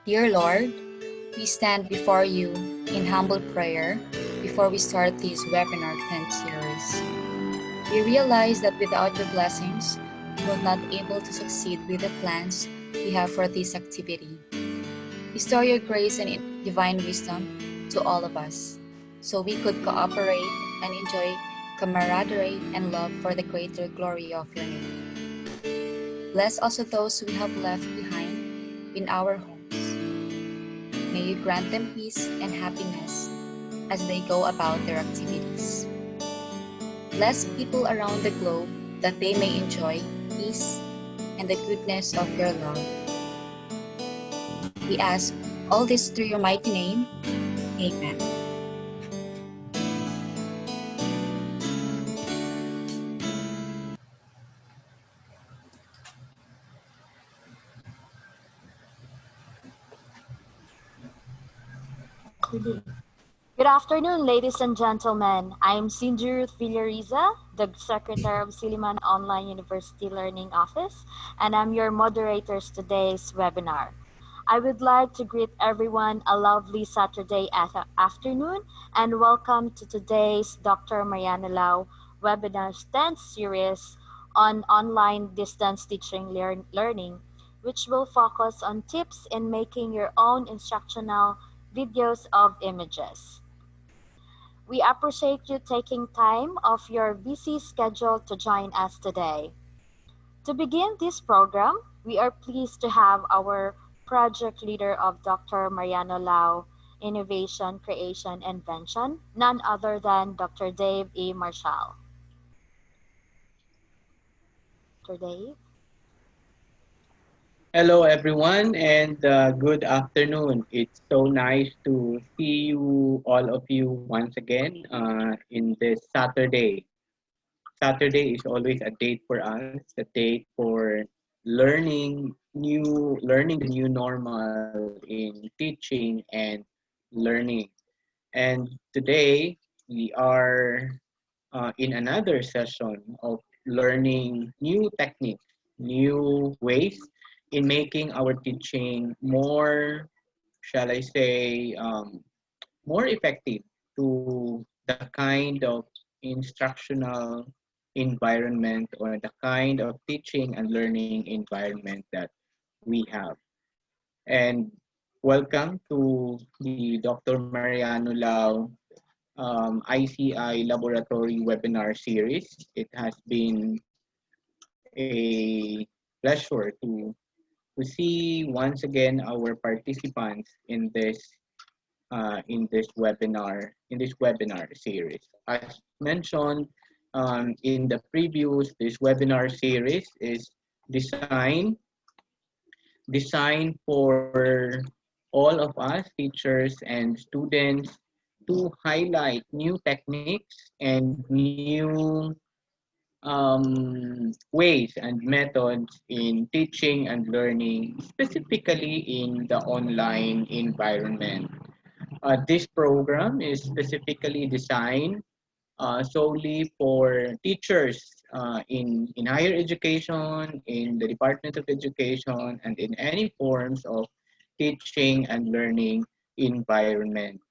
Dear Lord, we stand before you in humble prayer before we start this webinar 10 series. We realize that without your blessings, we will not be able to succeed with the plans we have for this activity. Bestow your grace and divine wisdom to all of us, so we could cooperate and enjoy camaraderie and love for the greater glory of your name. Bless also those we have left behind in our homes. May you grant them peace and happiness as they go about their activities. Bless people around the globe that they may enjoy peace and the goodness of your love. We ask all this through your mighty name. Amen. Good afternoon, ladies and gentlemen. I'm Cindy Ruth Villariza, the Secretary of Silliman Online University Learning Office, and I'm your moderator today's webinar. I would like to greet everyone a lovely Saturday afternoon and welcome to today's Dr. Mariana Lau webinar's 10th series on online distance teaching learning, which will focus on tips in making your own instructional videos of images. We appreciate you taking time off your busy schedule to join us today. To begin this program, we are pleased to have our project leader of Dr. Mariano Lau Innovation, Creation, Invention, none other than Dr. Dave E. Marshall. Dr. Dave? Hello, everyone, and good afternoon. It's so nice to see you, all of you, once again in this Saturday. Saturday is always a date for us, a date for learning the new normal in teaching and learning. And today we are in another session of learning new techniques, new ways in making our teaching more, shall I say, more effective to the kind of instructional environment or the kind of teaching and learning environment that we have. And welcome to the Dr. Mariano Lau ICI Laboratory webinar series. It has been a pleasure to see once again our participants in this webinar series. As mentioned in the previous, this webinar series is designed for all of us teachers and students to highlight new techniques and new ways and methods in teaching and learning, specifically in the online environment. This program is specifically designed solely for teachers in higher education, in the Department of Education, and in any forms of teaching and learning environment.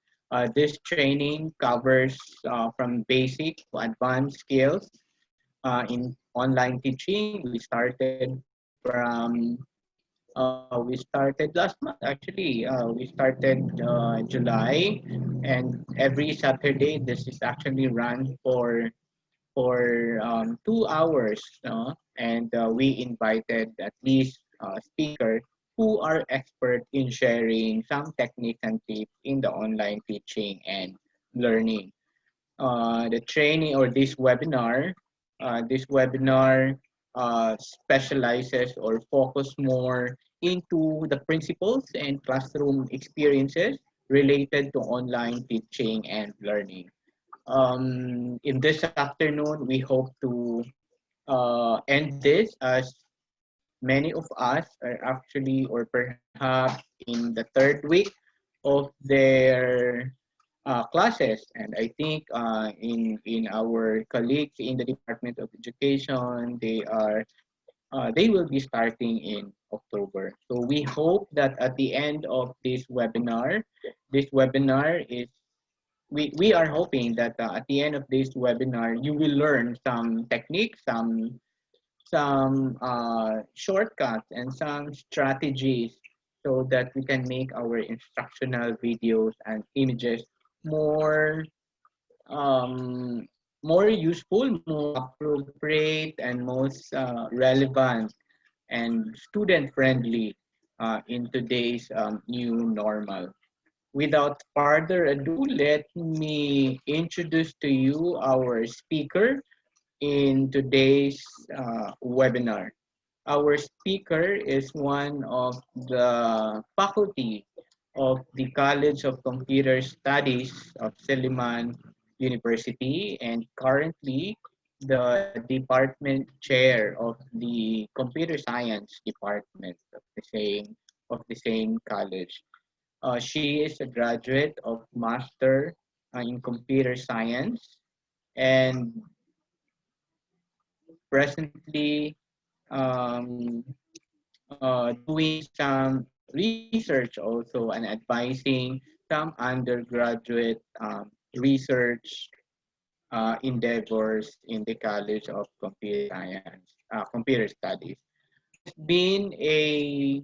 This training covers from basic to advanced skills in online teaching. We started last month actually. We started July, and every Saturday this is actually run for 2 hours, no? And we invited at least speakers who are expert in sharing some techniques and tips in the online teaching and learning. The training or this webinar specializes or focus more into the principles and classroom experiences related to online teaching and learning. In this afternoon, we hope to end this as many of us are actually or perhaps in the third week of their classes, and I think in our colleagues in the Department of Education, they will be starting October. So we hope that at the end of this webinar is we are hoping that at the end of this webinar you will learn some techniques, some shortcuts and some strategies so that we can make our instructional videos and images more um, more useful, more appropriate, and most relevant and student friendly in today's new normal. Without further ado, let me introduce to you our speaker in today's webinar. Our speaker is one of the faculty of the College of Computer Studies of Silliman University and currently the department chair of the computer science department of the same college. She is a graduate of Master in Computer Science and presently um, doing some research also and advising some undergraduate research endeavors in the College of Computer Science, Computer Studies. She has been a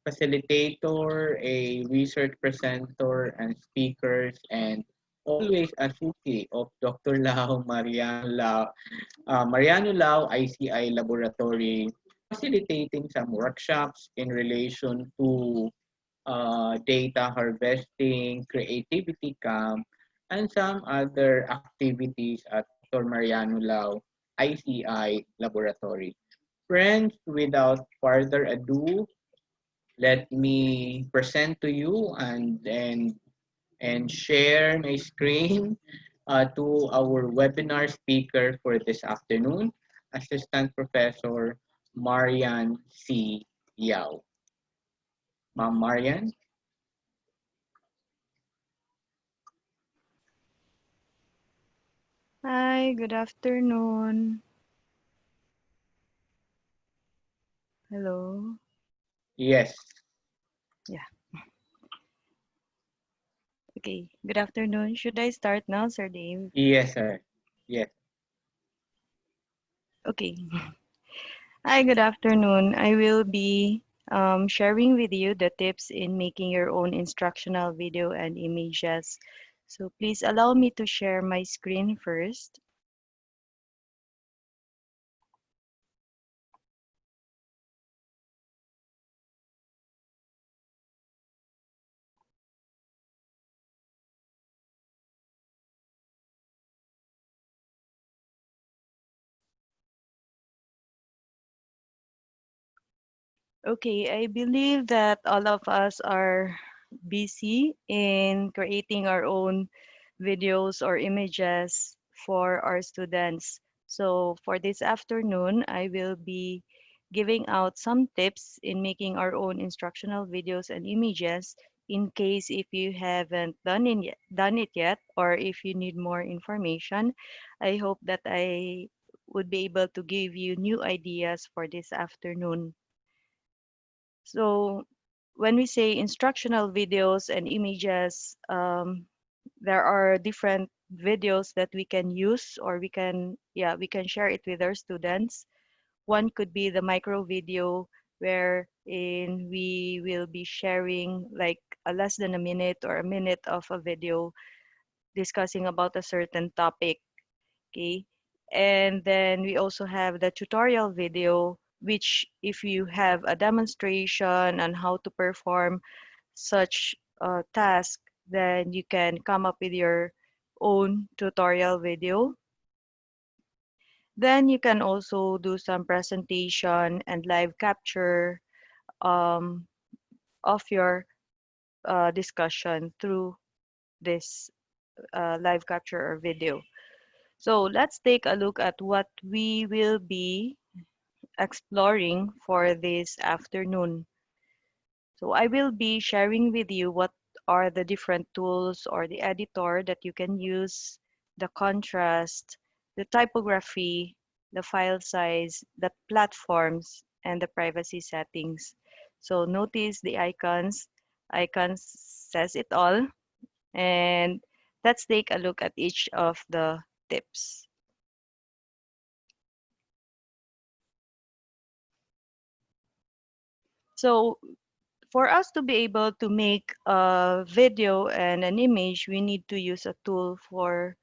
facilitator, a research presenter, and speakers, and always a suki of Dr. Lau Mariano Lau ICI Laboratory, facilitating some workshops in relation to data harvesting, creativity camp, and some other activities at Dr. Mariano Lau ICI Laboratory. Friends, without further ado, let me present to you and share my screen to our webinar speaker for this afternoon, Assistant Professor Marian C. Yao. Ma'am Marian? Hi, good afternoon. Hello. Yes. Yeah. Okay. Good afternoon. Should I start now, Sir Dave? Yes, sir. Yes. Okay. Hi, good afternoon. I will be sharing with you the tips in making your own instructional video and images. So please allow me to share my screen first. Okay, I believe that all of us are busy in creating our own videos or images for our students. So for this afternoon, I will be giving out some tips in making our own instructional videos and images in case if you haven't done it yet or if you need more information. I hope that I would be able to give you new ideas for this afternoon. So when we say instructional videos and images, there are different videos that we can use or we can share it with our students. One could be the micro video wherein we will be sharing like a less than a minute or a minute of a video discussing about a certain topic. Okay. And then we also have the tutorial video, which if you have a demonstration on how to perform such a task, then you can come up with your own tutorial video. Then you can also do some presentation and live capture um, of your discussion through this live capture or video. So let's take a look at what we will be exploring for this afternoon. So I will be sharing with you what are the different tools or the editor that you can use, the contrast, the typography, the file size, the platforms, and the privacy settings. So notice the icons. Icons says it all. And let's take a look at each of the tips. So for us to be able to make a video and an image, we need to use a tool for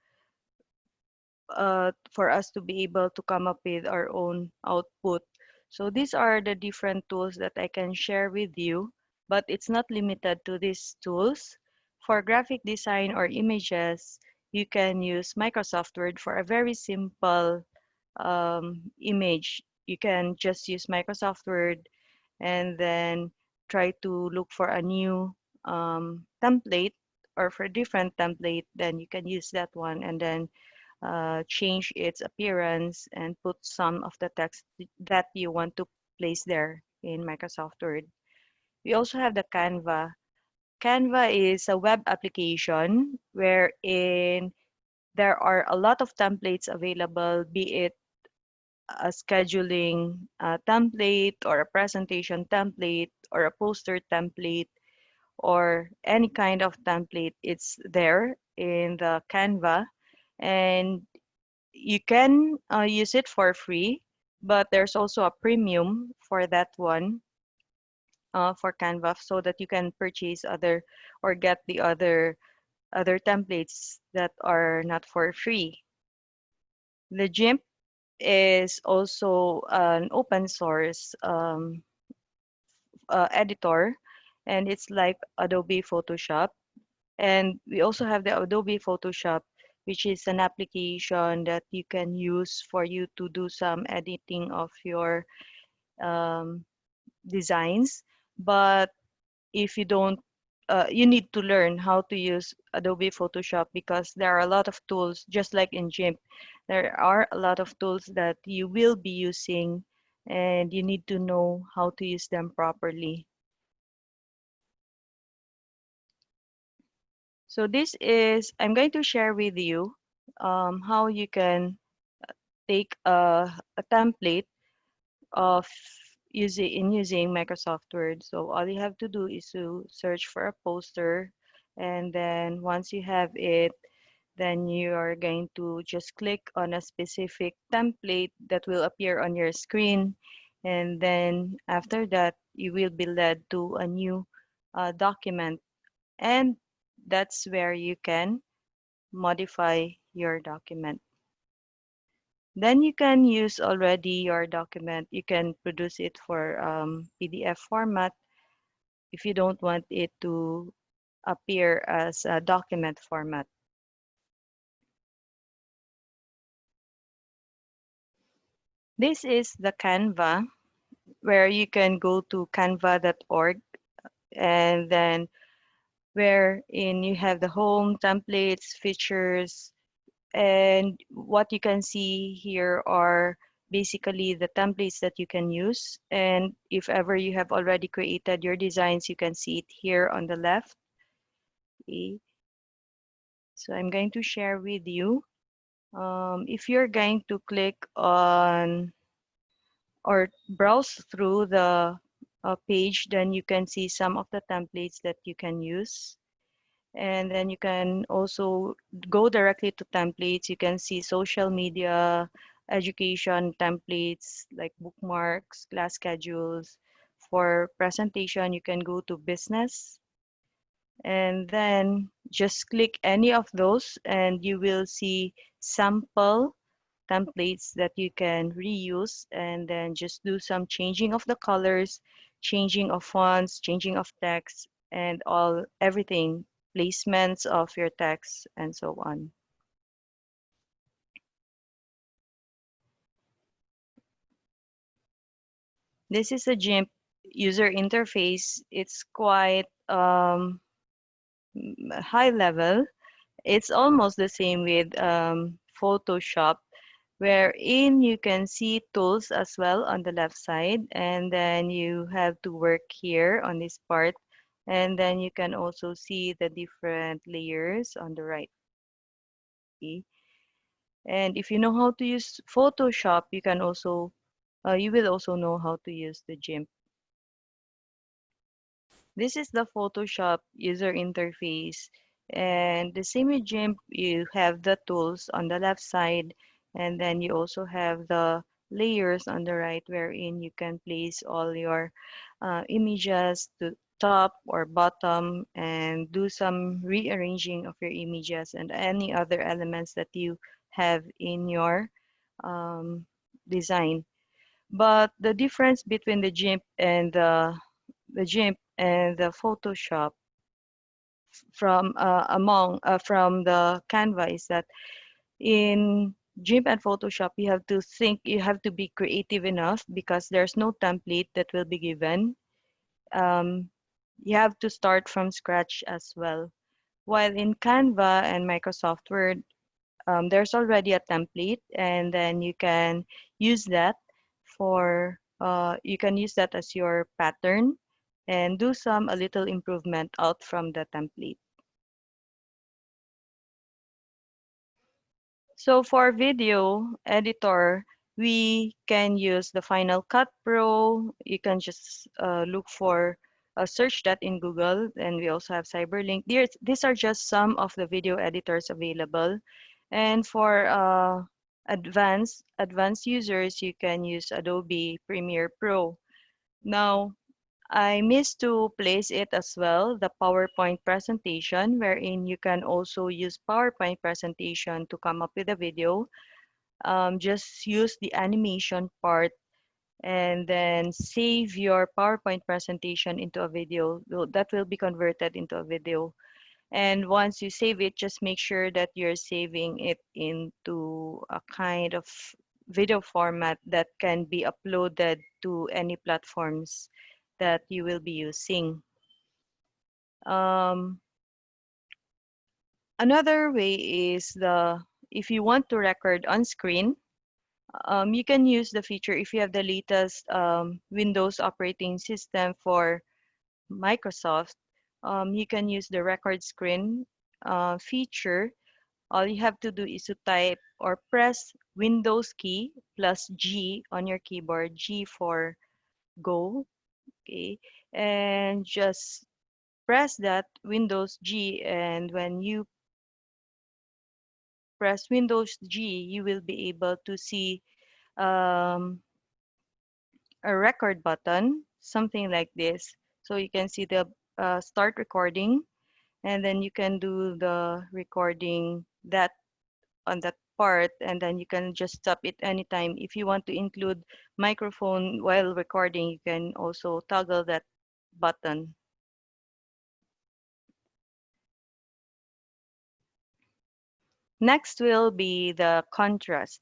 us to be able to come up with our own output. So these are the different tools that I can share with you, but it's not limited to these tools. For graphic design or images, you can use Microsoft Word for a very simple image. You can just use Microsoft Word and then try to look for a new template or for a different template, then you can use that one and then change its appearance and put some of the text that you want to place there in Microsoft Word. We also have the Canva. Canva is a web application wherein there are a lot of templates available, be it a scheduling template or a presentation template or a poster template or any kind of template. It's there in the Canva, and you can use it for free, but there's also a premium for that one for Canva, so that you can purchase other or get the other templates that are not for free. The GIMP is also an open source editor, and it's like Adobe Photoshop. And we also have the Adobe Photoshop, which is an application that you can use for you to do some editing of your um, designs. But if you don't, you need to learn how to use Adobe Photoshop, because there are a lot of tools, just like in GIMP. There are a lot of tools that you will be using, and you need to know how to use them properly. So this is, I'm going to share with you how you can take a template of using Microsoft Word. So all you have to do is to search for a poster, and then once you have it, then you are going to just click on a specific template that will appear on your screen, and then after that you will be led to a new document, and that's where you can modify your document. Then you can use already your document. You can produce it for PDF format if you don't want it to appear as a document format. This is the Canva, where you can go to canva.org, and then wherein you have the home, templates, features, and what you can see here are basically the templates that you can use. And if ever you have already created your designs, you can see it here on the left. Okay. So I'm going to share with you. If you're going to click on or browse through the page, then you can see some of the templates that you can use. And then you can also go directly to templates. You can see social media, education templates like bookmarks, class schedules. For presentation, you can go to business, and then just click any of those and you will see sample templates that you can reuse, and then just do some changing of the colors, changing of fonts, changing of text, and everything, placements of your text, and so on. This is a GIMP user interface. It's quite high level. It's almost the same with Photoshop, wherein you can see tools as well on the left side, and then you have to work here on this part, and then you can also see the different layers on the right. Okay? And if you know how to use Photoshop, you will also know how to use the GIMP. This is the Photoshop user interface. And the same with GIMP, you have the tools on the left side, and then you also have the layers on the right, wherein you can place all your images to top or bottom and do some rearranging of your images and any other elements that you have in your um, design. But the difference between the GIMP and the Photoshop from the Canva is that in GIMP and Photoshop you have to be creative enough because there's no template that will be given. Um, you have to start from scratch as well. While in Canva and Microsoft Word, there's already a template, and then use that you can use that as your pattern and do some a little improvement out from the template. So for video editor, we can use the Final Cut Pro. You can just look for search that in Google, and we also have Cyberlink. These are just some of the video editors available. And for advanced users, you can use Adobe Premiere Pro. Now, I missed to place it as well, the PowerPoint presentation, wherein you can also use PowerPoint presentation to come up with a video. Just use the animation part and then save your PowerPoint presentation into a video. That will be converted into a video. And once you save it, just make sure that you're saving it into a kind of video format that can be uploaded to any platforms that you will be using. Um, Another way is if you want to record on screen, you can use the feature if you have the latest Windows operating system for Microsoft. You can use the record screen feature. All you have to do is to type or press Windows key plus G on your keyboard, G for go, okay, and just press that Windows G, and when you press Windows G, you will be able to see um, a record button, something like this. So you can see the start recording, and then you can do the recording that on that part, and then you can just stop it anytime. If you want to include microphone while recording, you can also toggle that button. Next will be the contrast.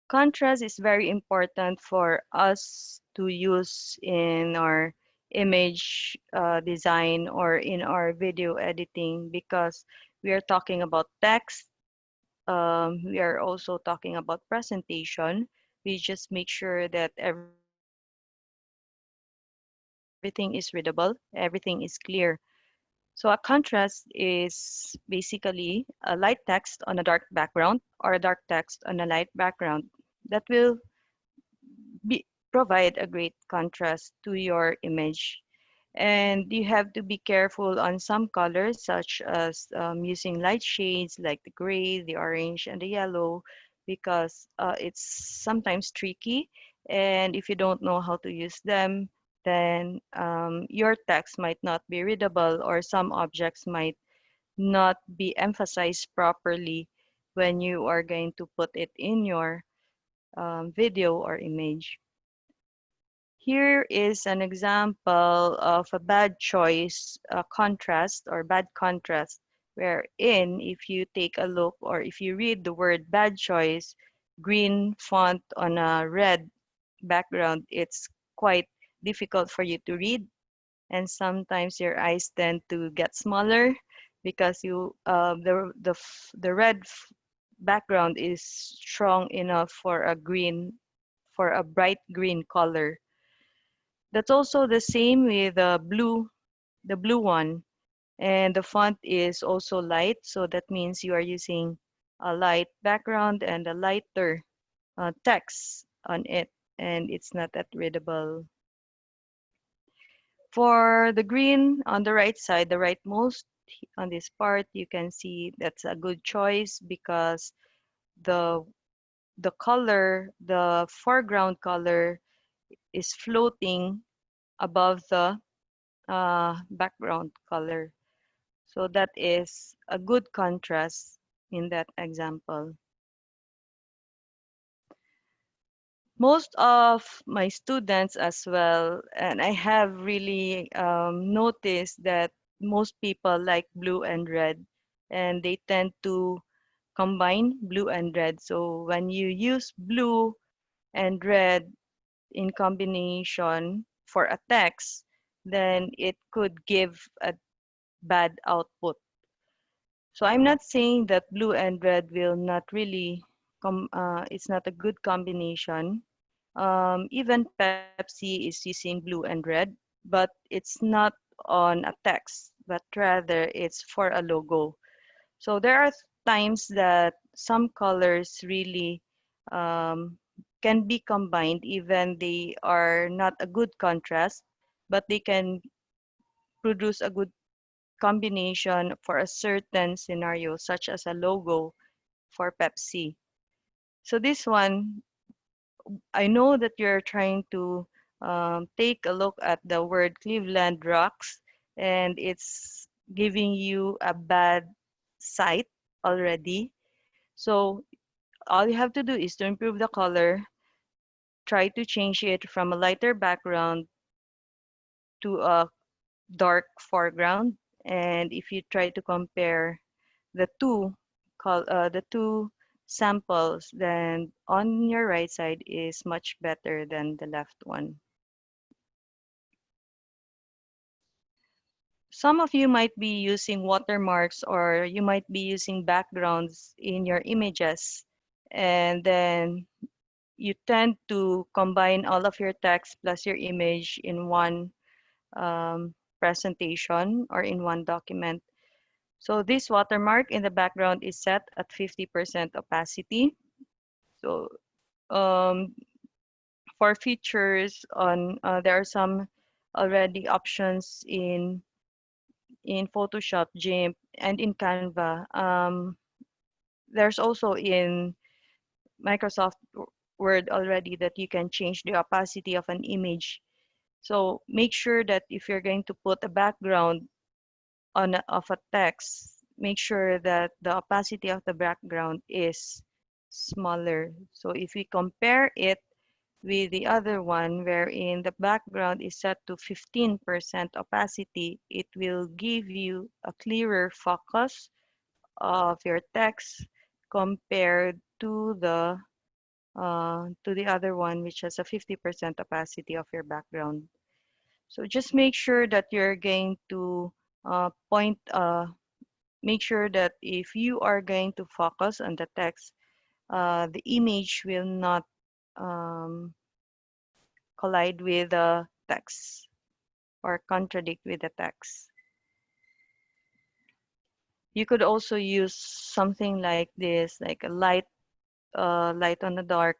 Contrast is very important for us to use in our image design or in our video editing because we are talking about text. We are also talking about presentation. We just make sure that everything is readable, everything is clear. So a contrast is basically a light text on a dark background or a dark text on a light background that will provide a great contrast to your image. And you have to be careful on some colors, such as using light shades like the gray, the orange, and the yellow, because it's sometimes tricky. And if you don't know how to use them, then your text might not be readable, or some objects might not be emphasized properly when you are going to put it in your video or image. Here is an example of a bad choice contrast or bad contrast, wherein if you take a look or if you read the word bad choice, green font on a red background, it's quite difficult for you to read, and sometimes your eyes tend to get smaller because the red background is strong enough for a bright green color. That's also the same with the blue one. And the font is also light, so that means you are using a light background and a lighter text on it, and it's not that readable. For the green on the right side, the rightmost on this part, you can see that's a good choice because the the color, the foreground color is floating above the background color. So that is a good contrast in that example. Most of my students as well, and I have really noticed that most people like blue and red, and they tend to combine blue and red. So when you use blue and red in combination for a text, then it could give a bad output. So I'm not saying that blue and red will not really it's not a good combination. Even Pepsi is using blue and red, but it's not on a text, but rather it's for a logo. So there are times that some colors really um, can be combined, even they are not a good contrast, but they can produce a good combination for a certain scenario, such as a logo for Pepsi. So this one, I know that you're trying to take a look at the word Cleveland Rocks, and it's giving you a bad sight already. So all you have to do is to improve the color, try to change it from a lighter background to a dark foreground. And if you try to compare the the two samples, then on your right side is much better than the left one. Some of you might be using watermarks, or you might be using backgrounds in your images, and then you tend to combine all of your text plus your image in one presentation or in one document. So this watermark in the background is set at 50% opacity. So um, for features on, there are some already options in Photoshop, GIMP, and in Canva. There's also in Microsoft Word already that you can change the opacity of an image. So make sure that if you're going to put a background of a text, make sure that the opacity of the background is smaller. So if we compare it with the other one, wherein the background is set to 15% opacity, it will give you a clearer focus of your text compared to the other one, which has a 50% opacity of your background. So just make sure that you're going to point make sure that if you are going to focus on the text, the image will not um, collide with the text or contradict with the text. You could also use something like this, like a light on a dark,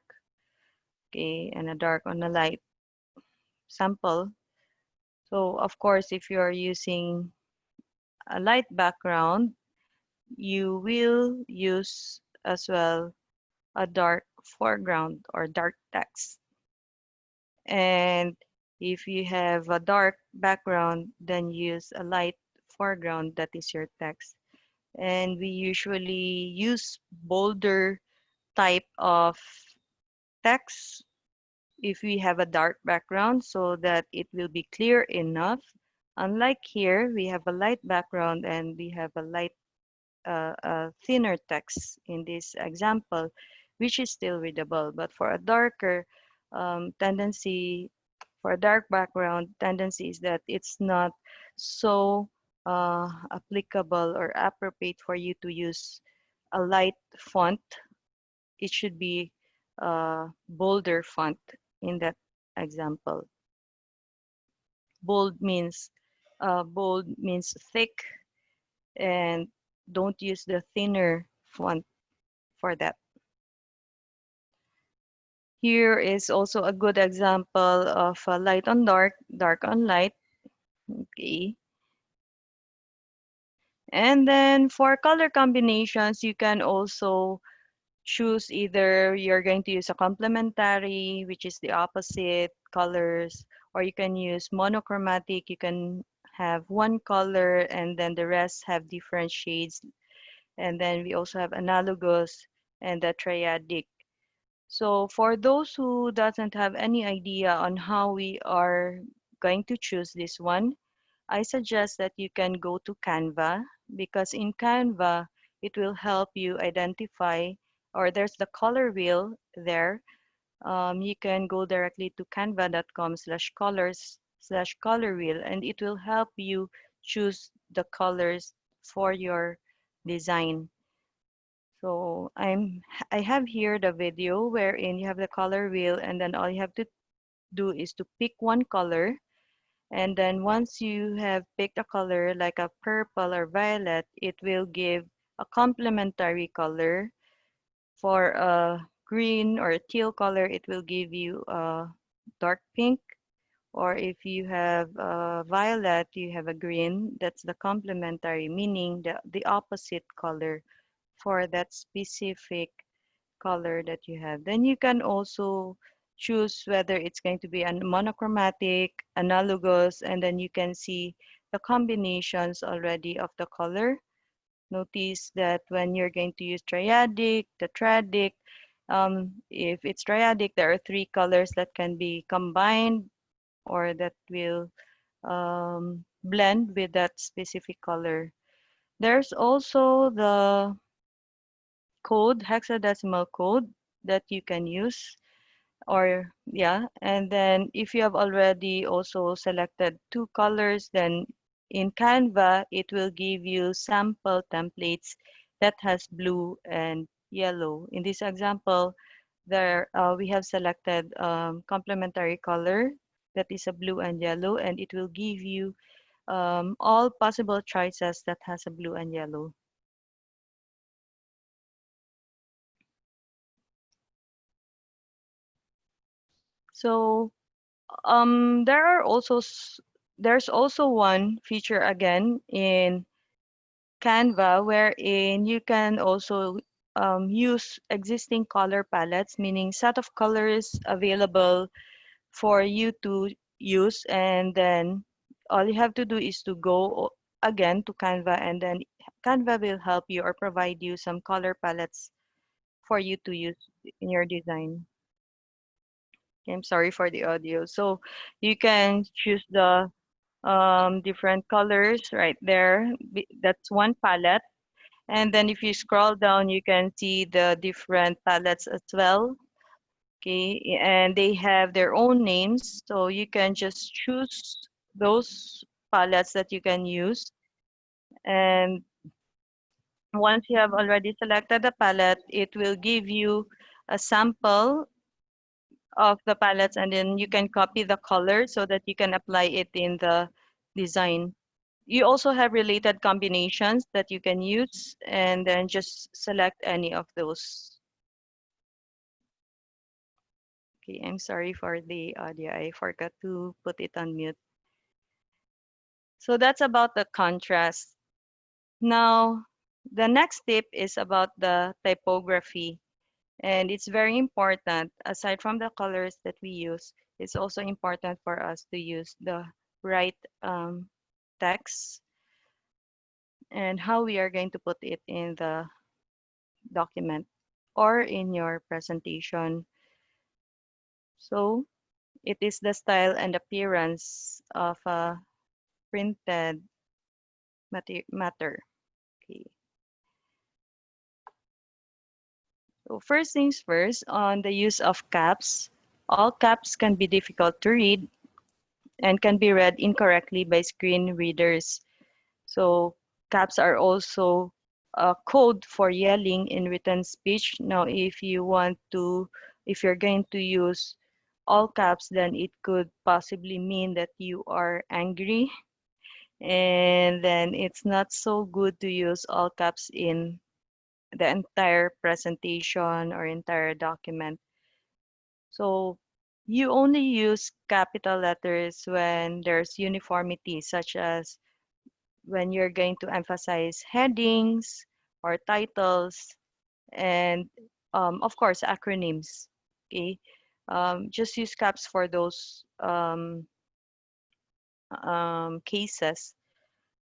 okay, and a dark on a light sample. So of course, if you are using a light background, you will use as well a dark foreground or dark text. And if you have a dark background, then use a light foreground, that is your text. And we usually use bolder type of text if we have a dark background so that it will be clear enough. Unlike here, we have a light background and we have a thinner text in this example, which is still readable. But for a darker tendency, for a dark background, tendency is that it's not so applicable or appropriate for you to use a light font. It should be bolder font in that example. Bold means thick, and don't use the thinner font for that. Here is also a good example of light on dark, dark on light. Okay. And then for color combinations, you can also choose either you're going to use a complementary, which is the opposite colors, or you can use monochromatic. You can have one color and then the rest have different shades. And then we also have analogous and the triadic. So for those who doesn't have any idea on how we are going to choose this one, I suggest that you can go to Canva, because in Canva, it will help you identify, or there's the color wheel there. You can go directly to canva.com/colors/color wheel, and it will help you choose the colors for your design. So I have here the video wherein you have the color wheel, and then all you have to do is to pick one color. And then once you have picked a color like a purple or violet, it will give a complementary color. For a green or a teal color, it will give you a dark pink. Or if you have violet, you have a green. That's the complementary, meaning the opposite color for that specific color that you have. Then you can also choose whether it's going to be a monochromatic, analogous, and then you can see the combinations already of the color. Notice that when you're going to use triadic, tetradic, if it's triadic, there are three colors that can be combined or that will blend with that specific color. There's also the code, hexadecimal code that you can use, or yeah, and then if you have already also selected two colors, then in Canva it will give you sample templates that has blue and yellow. In this example, there we have selected complementary color that is a blue and yellow, and it will give you all possible choices that has a blue and yellow. So there are also there's also one feature again in Canva wherein you can also use existing color palettes, meaning set of colors available for you to use, and then all you have to do is to go again to Canva, and then Canva will help you or provide you some color palettes for you to use in your design. I'm sorry for the audio. So you can choose the different colors right there. That's one palette. And then if you scroll down, you can see the different palettes as well. Okay, and they have their own names. So you can just choose those palettes that you can use. And once you have already selected the palette, it will give you a sample of the palettes, and then you can copy the color so that you can apply it in the design. You also have related combinations that you can use, and then just select any of those. Okay, I'm sorry for the audio. I forgot to put it on mute. So that's about the contrast. Now, the next tip is about the typography. And it's very important, aside from the colors that we use, it's also important for us to use the right text and how we are going to put it in the document or in your presentation. So it is the style and appearance of a printed matter. Okay. So first things first, on the use of caps. All caps can be difficult to read and can be read incorrectly by screen readers. So caps are also a code for yelling in written speech. Now, if you're going to use all caps, then it could possibly mean that you are angry. And then it's not so good to use all caps in the entire presentation or entire document. So you only use capital letters when there's uniformity, such as when you're going to emphasize headings or titles, and of course acronyms. Okay, just use caps for those cases,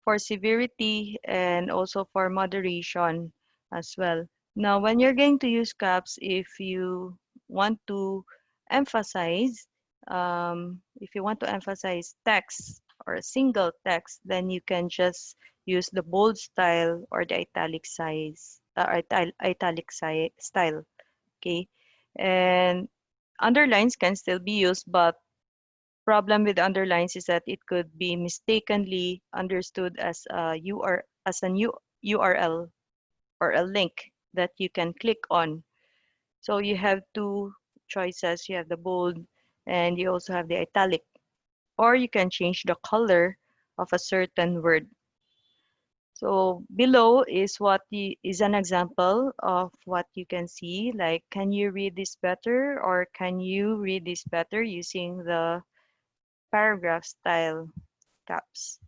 for severity and also for moderation as well. Now, when you're going to use caps, want to if you want to emphasize text or a single text, then you can just use the bold style or the style. Okay, and underlines can still be used, but problem with underlines is that it could be mistakenly understood as a new URL or a link that you can click on. So you have two choices. You have the bold and you also have the italic. Or you can change the color of a certain word. So below is an example of what you can see. Like, can you read this better, or can you read this better using the paragraph style caps.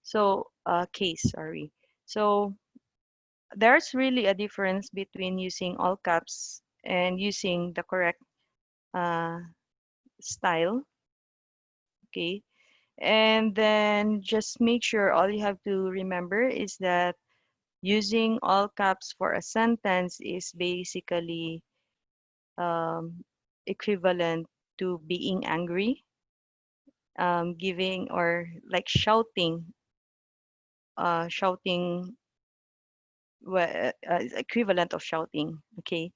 So, case, sorry. So, there's really a difference between using all caps and using the correct uh, style. Okay. And then just make sure all you have to remember is that using all caps for a sentence is basically equivalent to being angry, giving or like shouting is equivalent of shouting. Okay,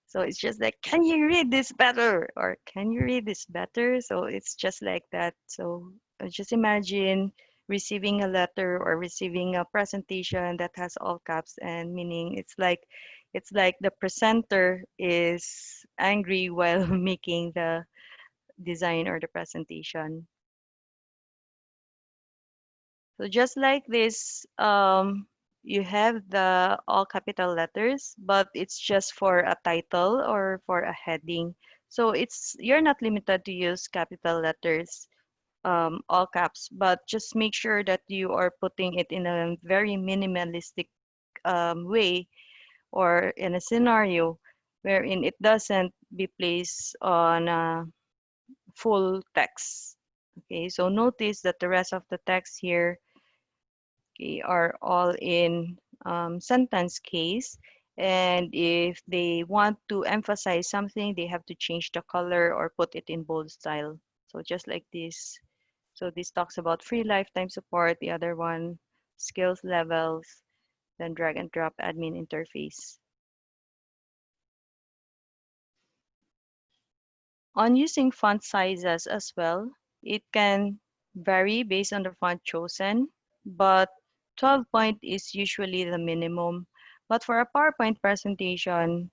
so it's just like, can you read this better, or can you read this better? So it's just like that. So just imagine receiving a letter or receiving a presentation that has all caps, and meaning it's like the presenter is angry while making the design or the presentation. So just like this, you have the all capital letters, but it's just for a title or for a heading. So you're not limited to use capital letters, all caps, but just make sure that you are putting it in a very minimalistic way, or in a scenario wherein it doesn't be placed on full text. Okay, so notice that the rest of the text here, okay, are all in sentence case. And if they want to emphasize something, they have to change the color or put it in bold style. So just like this. So this talks about free lifetime support. The other one, skills levels, then drag and drop admin interface. On using font sizes as well, it can vary based on the font chosen, but 12 point is usually the minimum. But for a PowerPoint presentation,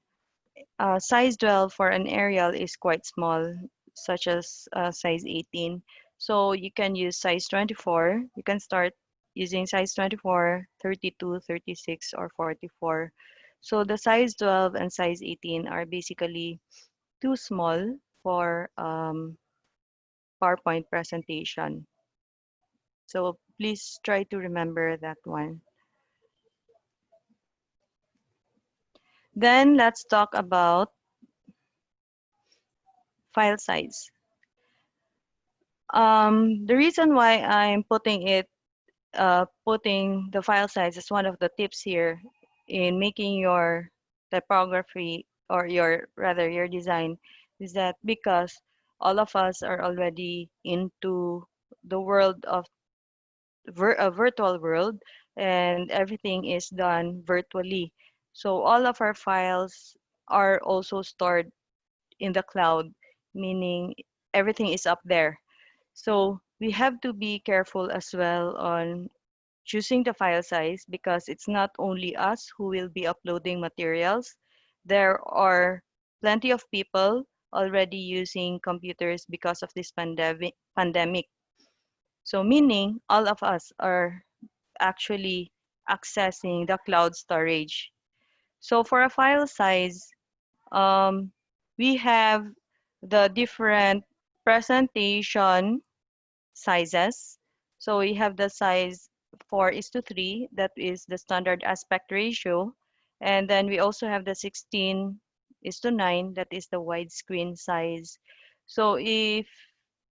size 12 for an Arial is quite small, such as size 18. So you can use size 24. You can start using size 24, 32, 36, or 44. So the size 12 and size 18 are basically too small for PowerPoint presentation. So please try to remember that one. Then let's talk about file size. The reason why I'm putting the file size as one of the tips here in making your typography, or your design, is that because all of us are already into the world of a virtual world, and everything is done virtually. So all of our files are also stored in the cloud, meaning everything is up there. So we have to be careful as well on choosing the file size, because it's not only us who will be uploading materials. There are plenty of people already using computers because of this pandemic. So meaning all of us are actually accessing the cloud storage. So for a file size, um, we have the different presentation sizes. So we have the size 4:3, that is the standard aspect ratio. And then we also have the 16:9, that is the widescreen size. So if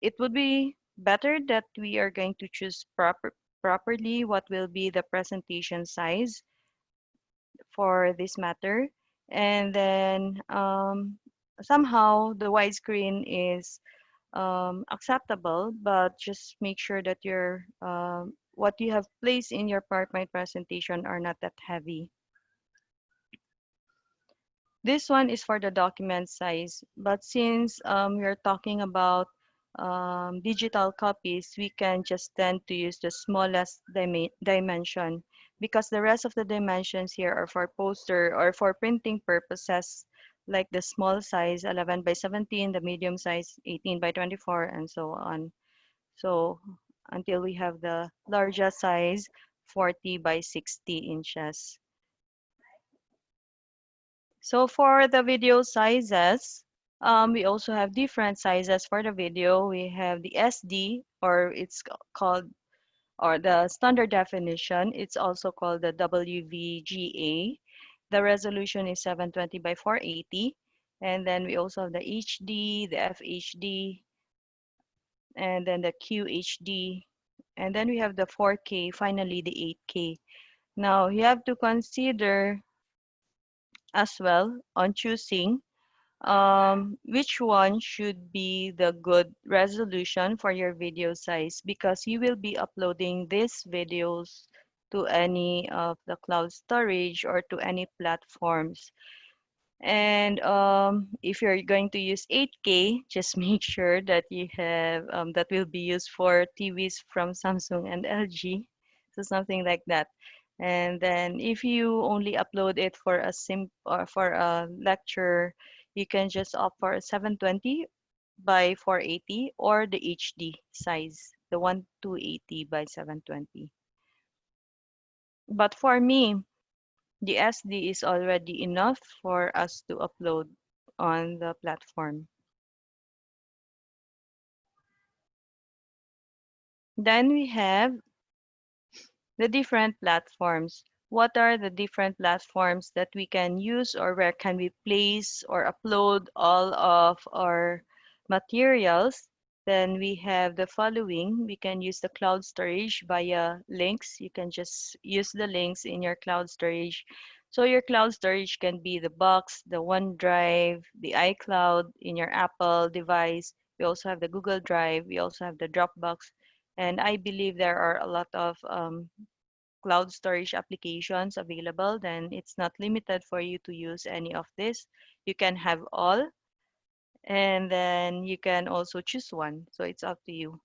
it would be better that we are going to choose properly what will be the presentation size for this matter. And then somehow the widescreen is acceptable, but just make sure that your what you have placed in your PowerPoint presentation are not that heavy. This one is for the document size, but since we're talking about digital copies, we can just tend to use the smallest dimension, because the rest of the dimensions here are for poster or for printing purposes, like the small size 11 by 17, the medium size 18 by 24, and so on. So until we have the largest size 40 by 60 inches. So for the video sizes, we also have different sizes for the video. We have the SD, or called, or the standard definition. It's also called the WVGA. The resolution is 720 by 480. And then we also have the HD, the FHD, and then the QHD. And then we have the 4K, finally the 8K. Now you have to consider as well on choosing which one should be the good resolution for your video size, because you will be uploading these videos to any of the cloud storage or to any platforms. And if you're going to use 8K, just make sure that you have that will be used for TVs from Samsung and LG, so something like that. And then if you only upload it for a or for a lecture, you can just opt for a 720 by 480 or the HD size, the 1280 by 720. But for me, the SD is already enough for us to upload on the platform. Then we have the different platforms. What are the different platforms that we can use, or where can we place or upload all of our materials? Then we have the following. We can use the cloud storage via links. You can just use the links in your cloud storage. So your cloud storage can be the Box, the OneDrive, the iCloud in your Apple device. We also have the Google Drive. We also have the Dropbox. And I believe there are a lot of cloud storage applications available. Then it's not limited for you to use any of this. You can have all, and then you can also choose one. So it's up to you.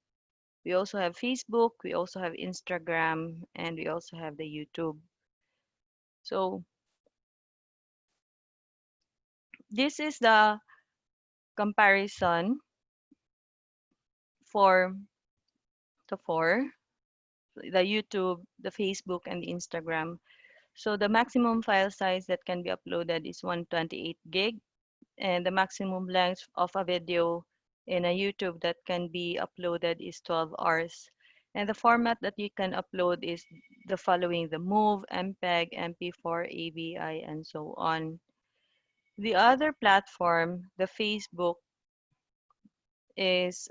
We also have Facebook, we also have Instagram, and we also have the YouTube. So this is the comparison for the four, the YouTube, the Facebook, and the Instagram. So the maximum file size that can be uploaded is 128 gig, and the maximum length of a video in a YouTube that can be uploaded is 12 hours. And the format that you can upload is the following: the MOV, MPEG, MP4, AVI, and so on. The other platform, the Facebook, is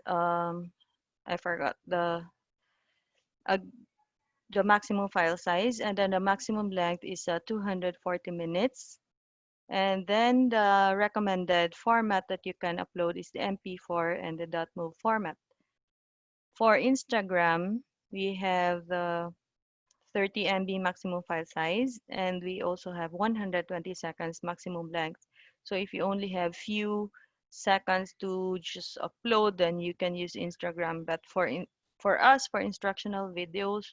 I forgot uh, the maximum file size, and then the maximum length is 240 minutes. And then the recommended format that you can upload is the MP4 and the .mov format. For Instagram, we have the 30 MB maximum file size, and we also have 120 seconds maximum length. So if you only have few seconds to just upload, then you can use Instagram. But for us, for instructional videos,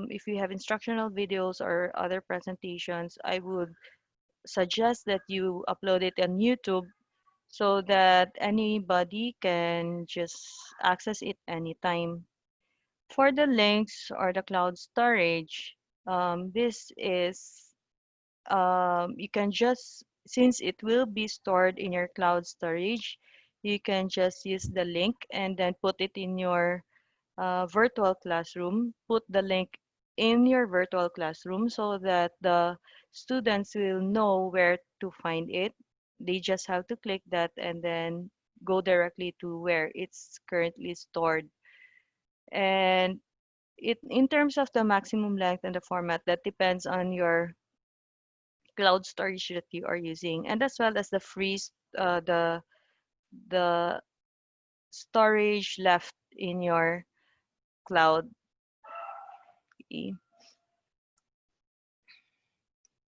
if you have instructional videos or other presentations, I would suggest that you upload it on YouTube so that anybody can just access it anytime. For the links or the cloud storage, this is you can just since it will be stored in your cloud storage, you can just use the link and then put it in your virtual classroom. Put the link in your virtual classroom so that the students will know where to find it. They just have to click that and then go directly to where it's currently stored. And in terms of the maximum length and the format, that depends on your cloud storage that you are using, and as well as the the storage left in your cloud.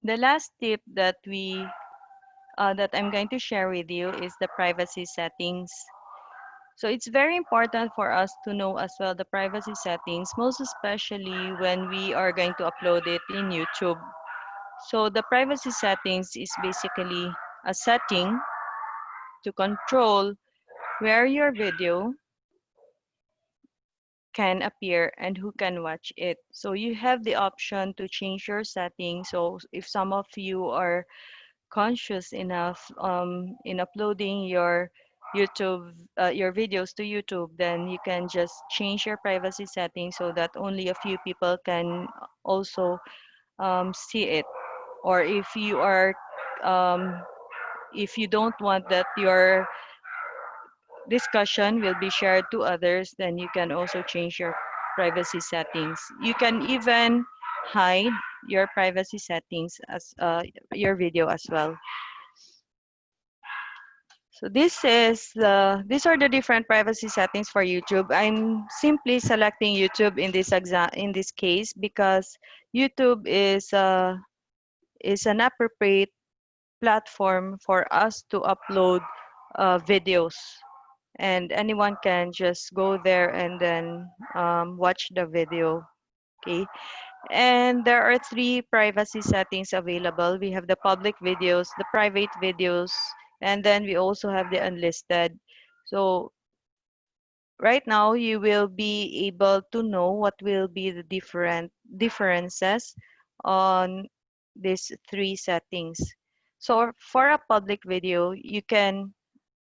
The last tip that I'm going to share with you is the privacy settings. So it's very important for us to know as well the privacy settings, most especially when we are going to upload it in YouTube. So the privacy settings is basically a setting to control where your video can appear and who can watch it. So you have the option to change your settings. So if some of you are conscious enough in uploading your videos to YouTube, then you can just change your privacy settings so that only a few people can also see it. Or um, if you don't want that your discussion will be shared to others, then you can also change your privacy settings. You can even hide your privacy settings as your video as well. So these are the different privacy settings for YouTube. I'm simply selecting YouTube in in this case because YouTube is an appropriate platform for us to upload videos, and anyone can just go there and then watch the video. Okay, and there are three privacy settings available. We have the public videos, the private videos, and then we also have the unlisted. So right now you will be able to know what will be the different differences on these three settings. So for a public video, you can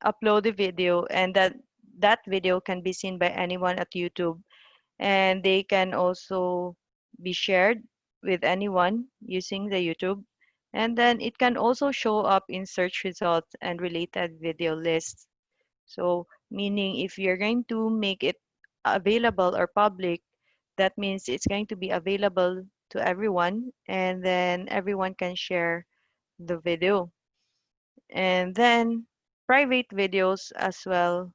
upload a video, and that video can be seen by anyone at YouTube, and they can also be shared with anyone using the YouTube. And then it can also show up in search results and related video lists. So, meaning if you're going to make it available or public, that means it's going to be available to everyone, and then everyone can share the video. And then private videos as well,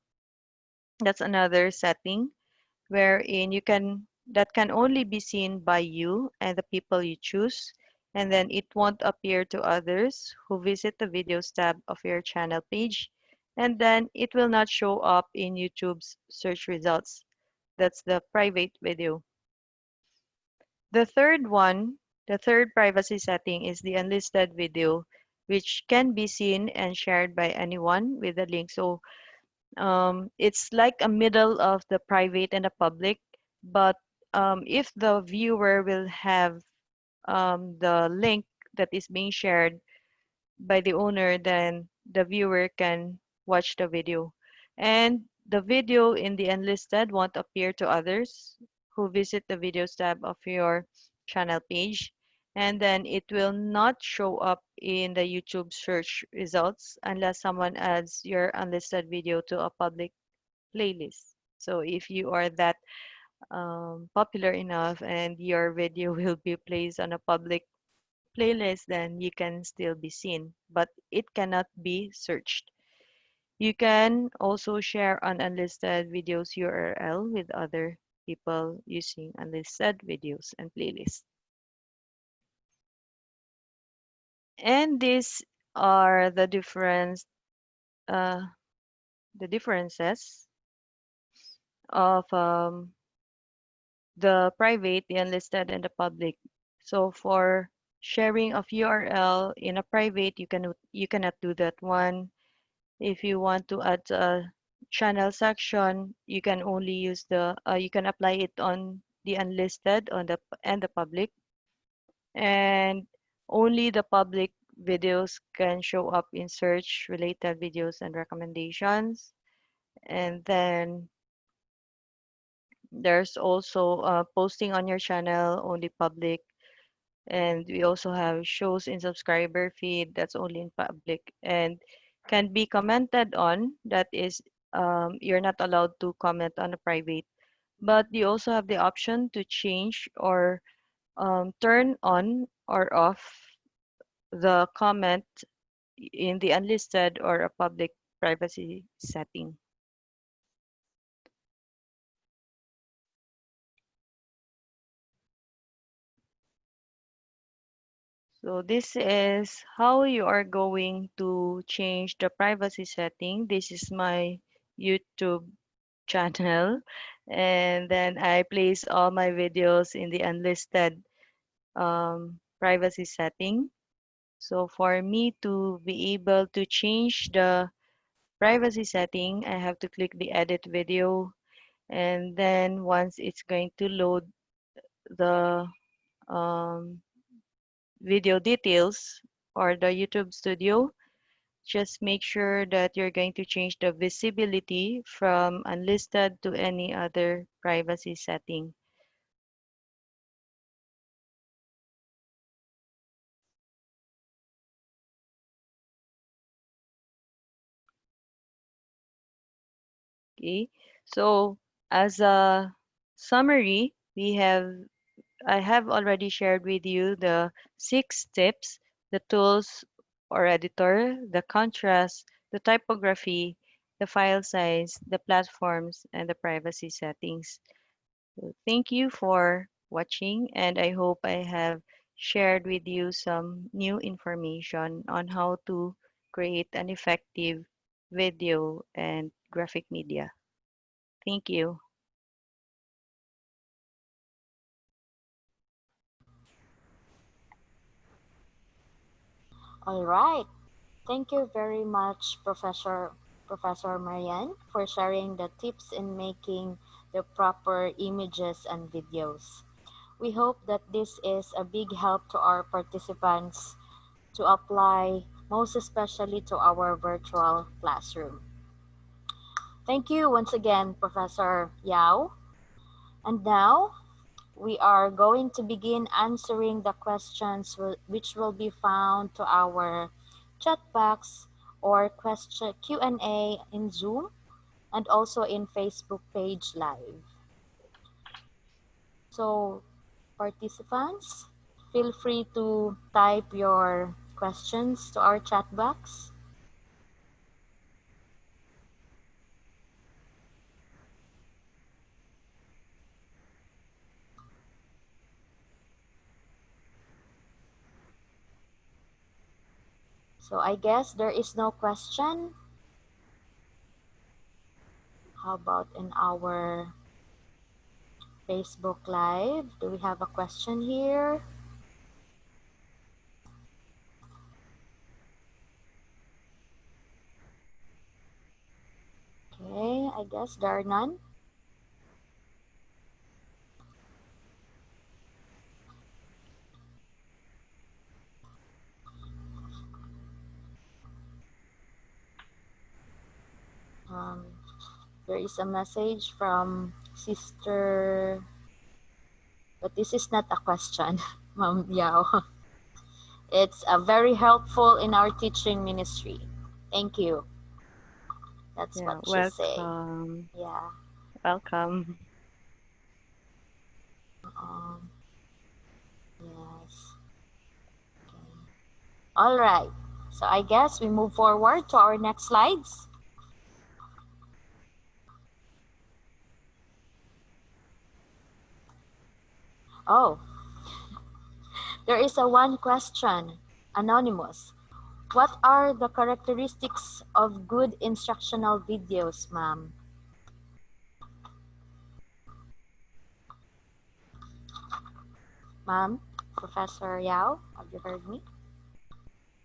that's another setting wherein you can that can only be seen by you and the people you choose, and then it won't appear to others who visit the videos tab of your channel page, and then it will not show up in YouTube's search results. That's the private video. The third one, the third privacy setting is the unlisted video, which can be seen and shared by anyone with a link. So it's like a middle of the private and the public, but if the viewer will have the link that is being shared by the owner, then the viewer can watch the video. And the video in the unlisted won't appear to others who visit the videos tab of your channel page. And then it will not show up in the YouTube search results unless someone adds your unlisted video to a public playlist. So if you are that popular enough and your video will be placed on a public playlist, then you can still be seen, but it cannot be searched. You can also share an unlisted videos URL with other people using unlisted videos and playlists. And these are uh, the differences of the private, the unlisted, and the public. So for sharing of URL in a private, you cannot do that one. If you want to add a channel section, you can only use you can apply it on the unlisted on the and the public, and only the public videos can show up in search related videos and recommendations. And then there's also posting on your channel, only public. And we also have shows in subscriber feed that's only in public and can be commented on. That is, you're not allowed to comment on a private. But you also have the option to change or turn on or off the comment in the unlisted or a public privacy setting. So this is how you are going to change the privacy setting. This is my YouTube channel. And then I place all my videos in the unlisted privacy setting. So for me to be able to change the privacy setting, I have to click the edit video. And then once it's going to load the um, video details or the YouTube studio, just make sure that you're going to change the visibility from unlisted to any other privacy setting. Okay, so as a summary, I have already shared with you the 6 tips, the tools or editor, the contrast, the typography, the file size, the platforms, and the privacy settings. So thank you for watching, and I hope I have shared with you some new information on how to create an effective video and graphic media. Thank you. All right. Thank you very much, Professor Marianne, for sharing the tips in making the proper images and videos. We hope that this is a big help to our participants to apply, most especially to our virtual classroom. Thank you once again, Professor Yao. And now we are going to begin answering the questions which will be found to our chat box or question Q&A in Zoom and also in Facebook page live. So participants, feel free to type your questions to our chat box. So I guess there is no question. How about in our Facebook Live? Do we have a question here? Okay, I guess there are none. Um, there is a message from Sister, but this is not a question, Ma'am Yao. It's very helpful in our teaching ministry. Thank you. That's Yeah, what she say. welcome. Yeah. Welcome. Um, yes. Okay. All right. So I guess we move forward to our next slides. Oh, there is a one question. Anonymous. What are the characteristics of good instructional videos, ma'am? Ma'am, Professor Yao, have you heard me?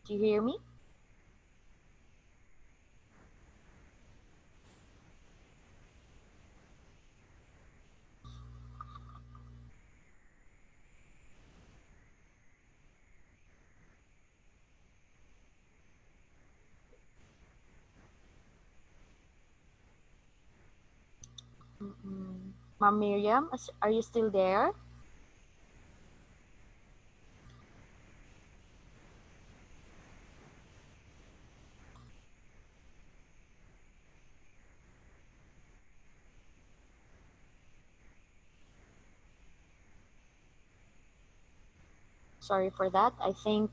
Do you hear me? Ma'am Miriam, are you still there? Sorry for that. I think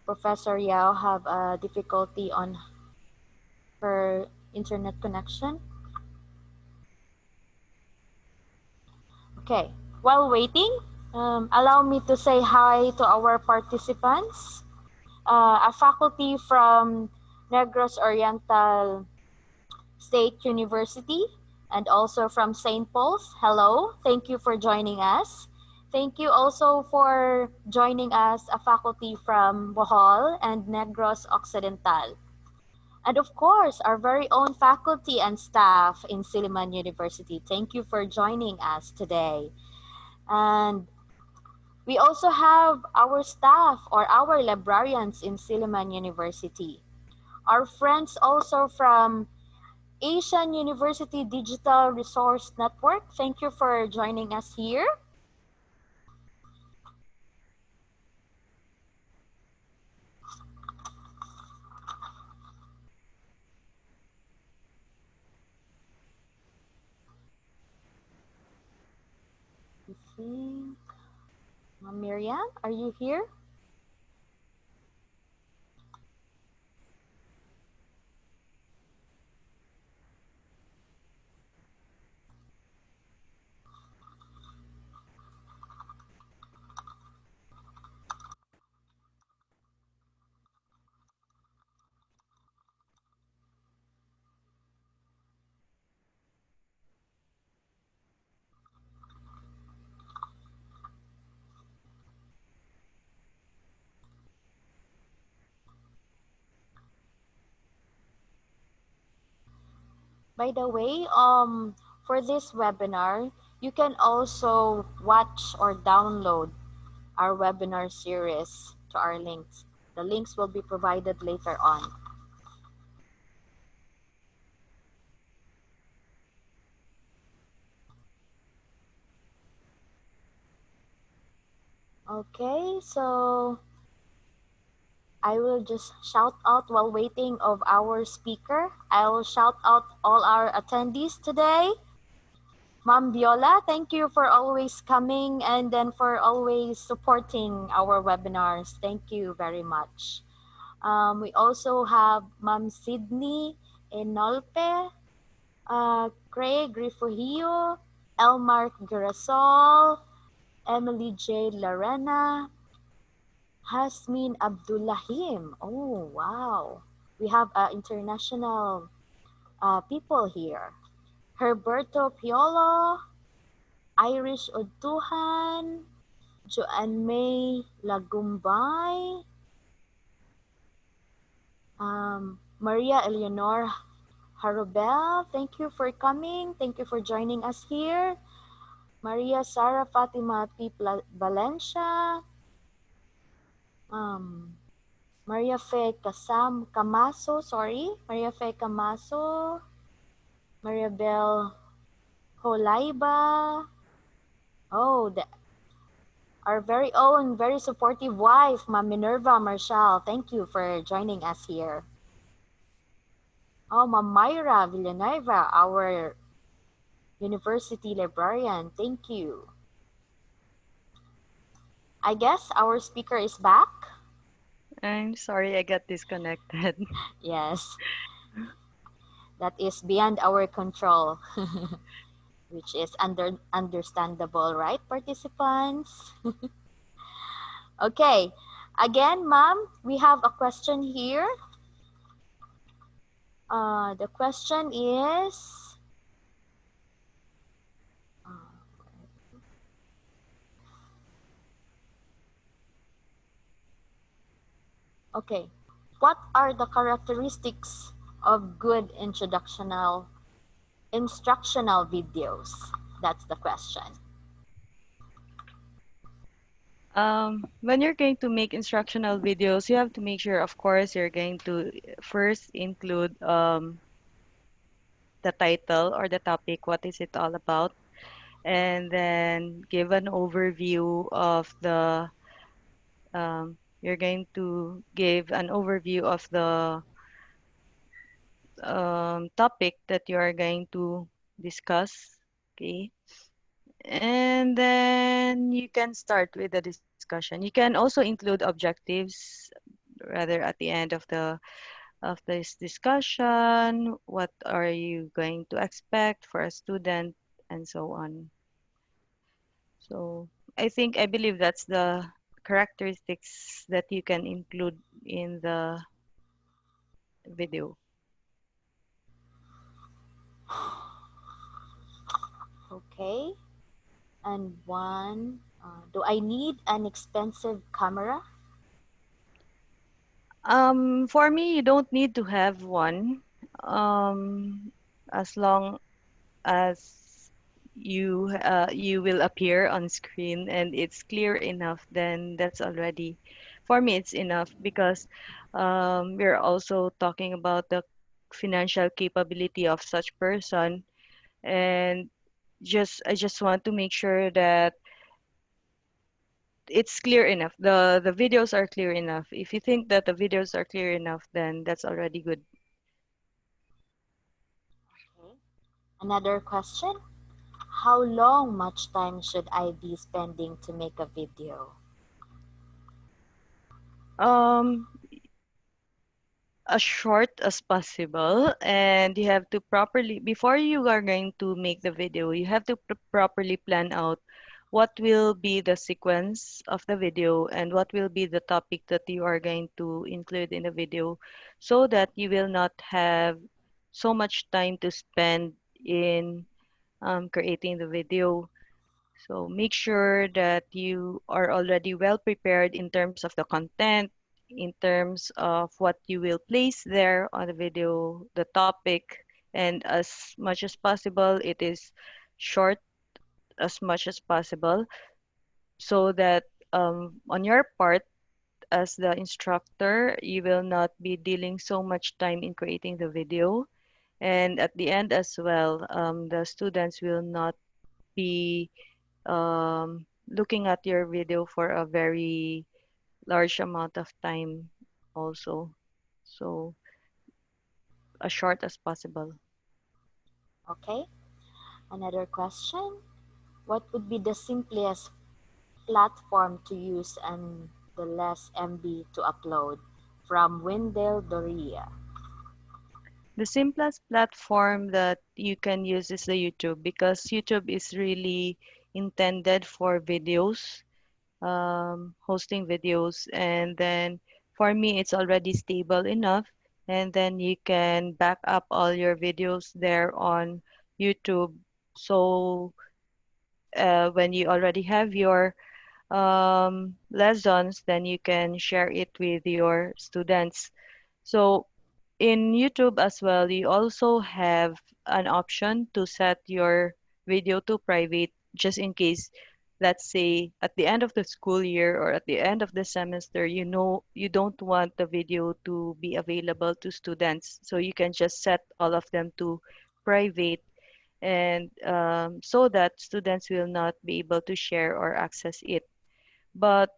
Professor Yao have a difficulty on her internet connection. Okay. While waiting, allow me to say hi to our participants. A faculty from Negros Oriental State University and also from St. Paul's. Hello, thank you for joining us. Thank you also for joining us, a faculty from Bohol and Negros Occidental. And of course, our very own faculty and staff in Silliman University. Thank you for joining us today. And we also have our staff or our librarians in Silliman University. Our friends also from Asian University Digital Resource Network. Thank you for joining us here. I think, Miriam, are you here? By the way, for this webinar, you can also watch or download our webinar series to our links. The links will be provided later on. Okay, so I will just shout out while waiting of our speaker. I will shout out all our attendees today. Ma'am Viola, thank you for always coming and then for always supporting our webinars. Thank you very much. We also have Ma'am Sydney Enolpe, Craig Rifugio, Elmar Girasol, Emily J. Larena, Hasmin Abdullahim. Oh, wow. We have international people here. Herberto Piolo, Irish Oduhan, Joanne May Lagumbay, Maria Eleanor Harobel, thank you for coming. Thank you for joining us here. Maria Sara Fatima P. Valencia, Maria Fe Camaso, Maria Fe Camaso, Maria Bel Holaiba. Oh, our very own, very supportive wife, Ma'am Minerva Marshall. Thank you for joining us here. Oh, Ma'am Myra Villanueva, our university librarian. Thank you. I guess our speaker is back. I'm sorry I got disconnected. Yes. That is beyond our control, which is understandable, right, participants? Okay. Again, ma'am, we have a question here. The question is, okay, what are the characteristics of good instructional videos? That's the question. When you're going to make instructional videos, you have to make sure, of course, you're going to first include the title or the topic, what is it all about, and then give an overview of the you're going to give an overview of the topic that you are going to discuss. Okay. And then you can start with the discussion. You can also include objectives rather at the end of this discussion. What are you going to expect for a student and so on. So I believe that's the characteristics that you can include in the video. Okay. And one, do I need an expensive camera? For me, you don't need to have one. Um, as long as you will appear on screen and it's clear enough, then that's already, for me, it's enough because we're also talking about the financial capability of such person, and just I just want to make sure that it's clear enough. The videos are clear enough. If you think that the videos are clear enough, then that's already good. Okay. Another question. How long much time should I be spending to make a video? Um, as short as possible, and you have to properly, before you are going to make the video, you have to properly plan out what will be the sequence of the video and what will be the topic that you are going to include in the video, so that you will not have so much time to spend in creating the video. So make sure that you are already well prepared in terms of the content, in terms of what you will place there on the video, the topic, and as much as possible, it is short as much as possible, so that on your part as the instructor, you will not be dealing so much time in creating the video. And at the end as well, the students will not be looking at your video for a very large amount of time also. So as short as possible. Okay. Another question. What would be the simplest platform to use and the less MB to upload? From Wendell Doria. The simplest platform that you can use is the YouTube, because YouTube is really intended for videos, hosting videos, and then for me it's already stable enough, and then you can back up all your videos there on YouTube. So when you already have your lessons, then you can share it with your students. So in YouTube as well, you also have an option to set your video to private, just in case, let's say, at the end of the school year or at the end of the semester, you don't want the video to be available to students. So you can just set all of them to private, and so that students will not be able to share or access it. But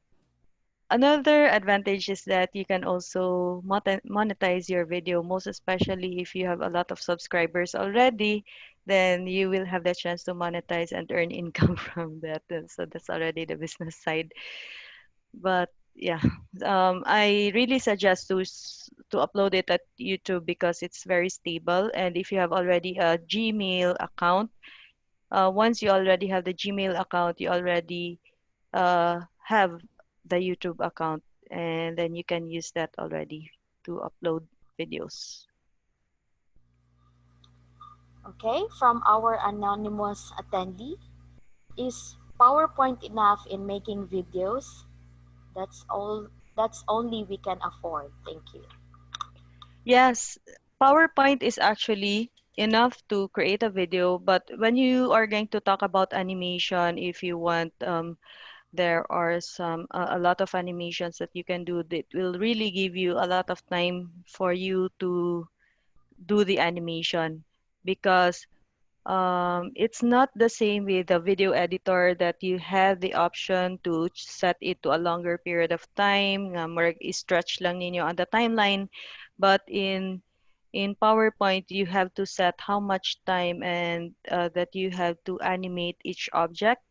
another advantage is that you can also monetize your video, most especially if you have a lot of subscribers already, then you will have the chance to monetize and earn income from that. And so that's already the business side. But yeah, I really suggest to upload it at YouTube because it's very stable. And if you have already a Gmail account, once you already have the Gmail account, you already have the YouTube account, and then you can use that already to upload videos. Okay, from our anonymous attendee, is PowerPoint enough in making videos? That's all. That's only we can afford. Thank you. Yes, PowerPoint is actually enough to create a video, but when you are going to talk about animation, if you want, there are a lot of animations that you can do that will really give you a lot of time for you to do the animation. because it's not the same with the video editor that you have the option to set it to a longer period of time, nga murag i-stretch lang ninyo on the timeline. But in PowerPoint, you have to set how much time and that you have to animate each object.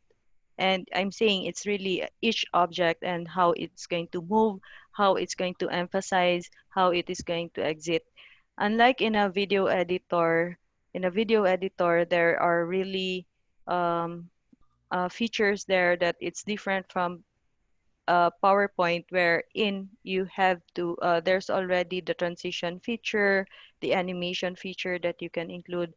And I'm saying it's really each object and how it's going to move, how it's going to emphasize, how it is going to exit. Unlike in a video editor, there are really um, features there that it's different from PowerPoint, wherein you have to, there's already the transition feature, the animation feature that you can include,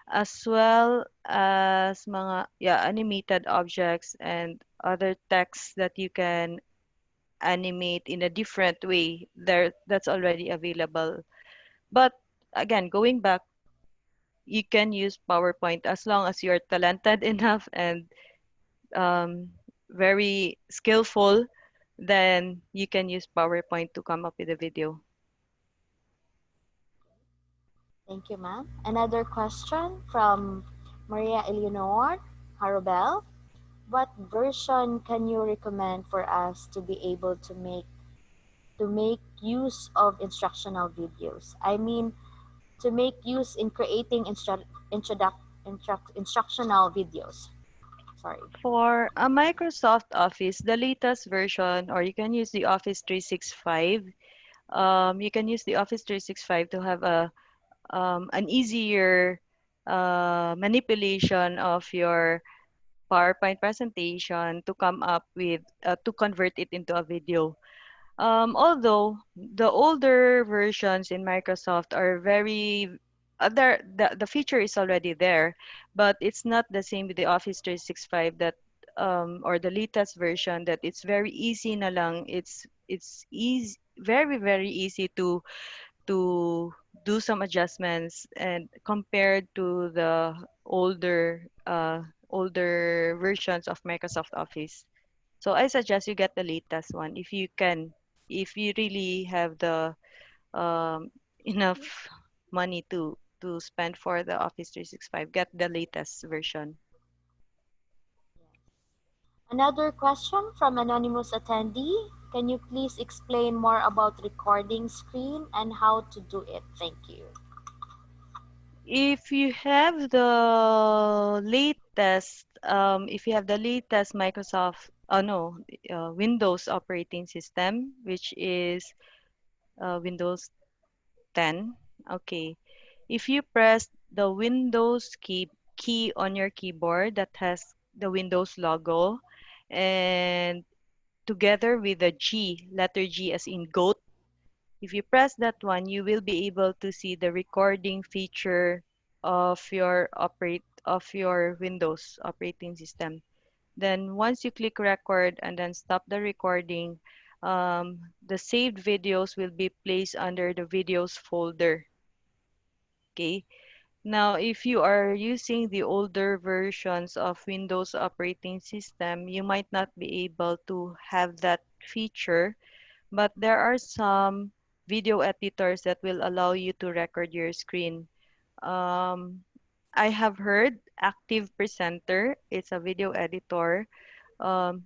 as well as mga animated objects and other texts that you can animate in a different way there, that's already available. But again, going back, you can use PowerPoint as long as you're talented enough and um, very skillful, then you can use PowerPoint to come up with a video. Thank you, ma'am. Another question from Maria Eleanor Harobel. What version can you recommend for us to be able to make use of instructional videos? I mean, to make use in creating instructional videos. Sorry. For a Microsoft Office, the latest version, or you can use the Office 365. You can use the Office 365 to have an easier manipulation of your PowerPoint presentation to come up with to convert it into a video. Although the older versions in Microsoft are very the feature is already there, but it's not the same with the Office 365 that or the latest version that it's very easy na lang. It's easy, very easy to do some adjustments and compared to the older versions of Microsoft Office. So I suggest you get the latest one if you can, if you really have the enough money to spend for the Office 365, get the latest version. Another question from anonymous attendee. Can you please explain more about recording screen and how to do it? Thank you. If you have the latest, Microsoft, no, Windows operating system, which is Windows 10. Okay. If you press the Windows key on your keyboard that has the Windows logo, and together with the G, letter G as in goat, if you press that one, you will be able to see the recording feature of your Windows operating system. Then once you click record and then stop the recording, the saved videos will be placed under the videos folder. Okay. Now, if you are using the older versions of Windows operating system, you might not be able to have that feature, but there are some video editors that will allow you to record your screen. Um, I have heard Active Presenter. It's a video editor. Um,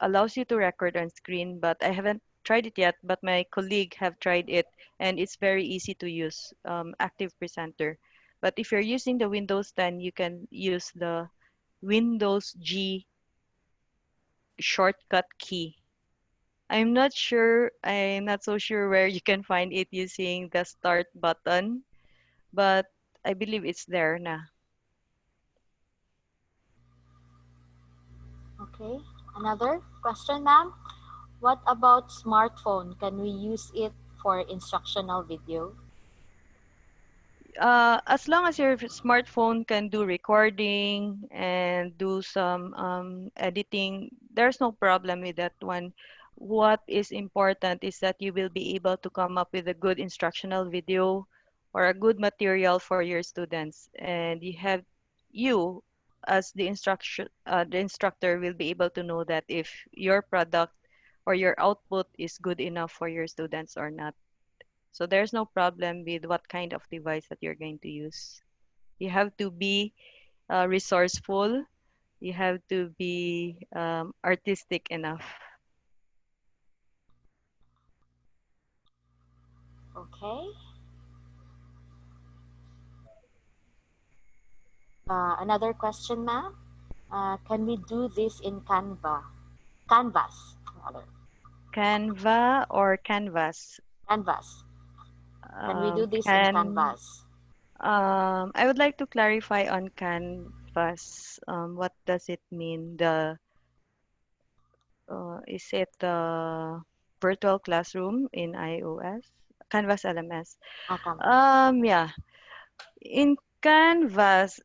Allows you to record on screen, but I haven't tried it yet, but my colleague have tried it and it's very easy to use, Active Presenter. But if you're using the Windows 10, you can use the Windows G shortcut key. I'm not so sure where you can find it using the start button, but I believe it's there na. Okay. Another question, ma'am. What about smartphone? Can we use it for instructional video? As long as your smartphone can do recording and do some editing, there's no problem with that one. What is important is that you will be able to come up with a good instructional video or a good material for your students, and you as the instructor will be able to know that if your product or your output is good enough for your students or not. So there's no problem with what kind of device that you're going to use. You have to be resourceful. You have to be artistic enough. Okay. Another question, ma'am. Can we do this in Canvas, rather. Canva or Canvas? Canvas. Can we do this in Can Canvas? I would like to clarify on Canvas. What does it mean? The is it the virtual classroom in iOS? Canvas LMS. Canvas. Yeah. In Canvas,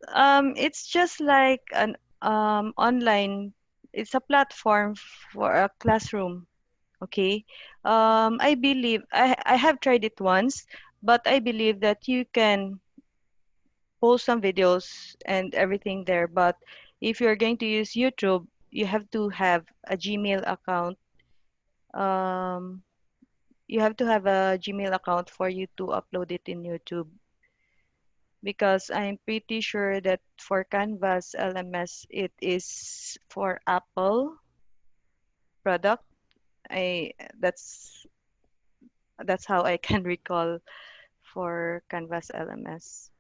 it's just like an online. It's a platform for a classroom. Okay. I believe I have tried it once, but I believe that you can post some videos and everything there. But if you're going to use YouTube, you have to have a Gmail account. Um, you have to have a Gmail account for you to upload it in YouTube. Because I'm pretty sure that for Canvas LMS, it is for Apple product. I that's how I can recall for Canvas LMS.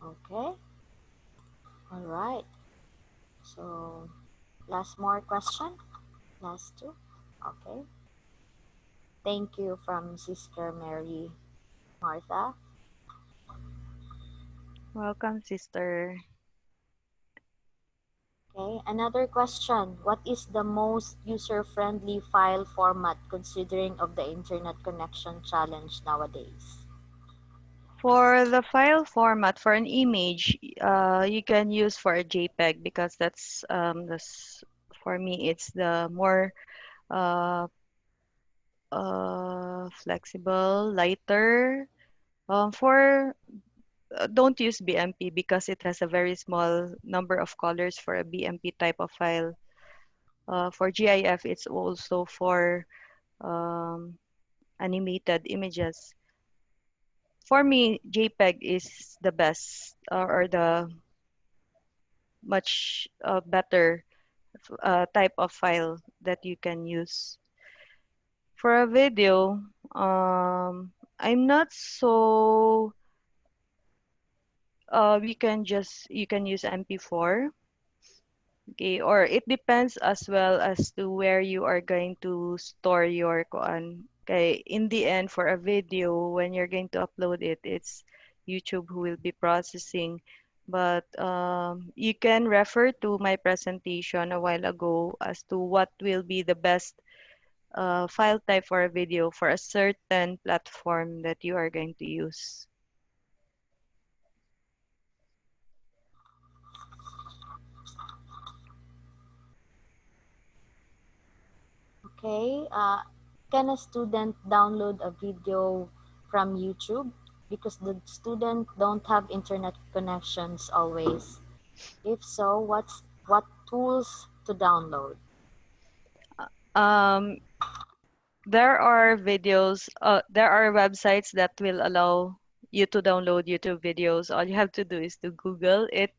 Okay. All right. So, last more question. Last two. Okay. Thank you from Sister Mary Martha. Welcome, sister. Okay. Another question. What is the most user-friendly file format considering of the internet connection challenge nowadays? For the file format for an image, you can use for a JPEG because that's for me it's the more uh, flexible, lighter. For don't use BMP because it has a very small number of colors for a BMP type of file. For GIF, it's also for um, animated images. For me, JPEG is the best or the much better type of file that you can use. For a video, I'm not so you can use MP4. Okay, or it depends as well as to where you are going to store your kuan. Okay, in the end for a video when you're going to upload it, it's YouTube who will be processing. But you can refer to my presentation a while ago as to what will be the best file type for a video for a certain platform that you are going to use. Okay. Can a student download a video from YouTube? Because the student don't have internet connections always. If so, what tools to download? Um, there are websites that will allow you to download YouTube videos. All you have to do is to Google it,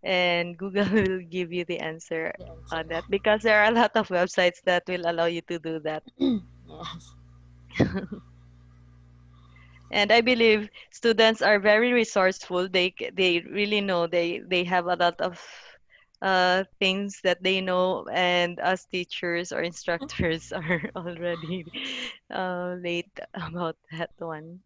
and Google will give you the answer The answer. on that because there are a lot of websites that will allow you to do that. Yes. And I believe students are very resourceful. They really know they have a lot of things that they know, and us teachers or instructors are already late about that one.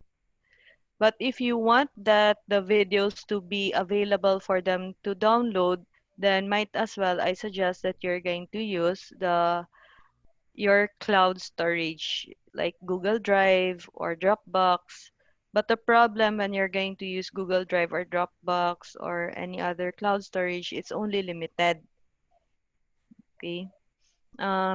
But if you want that the videos to be available for them to download, then might as well I suggest that you're going to use the your cloud storage like Google Drive or Dropbox. But the problem when you're going to use Google Drive or Dropbox or any other cloud storage, it's only limited. Okay?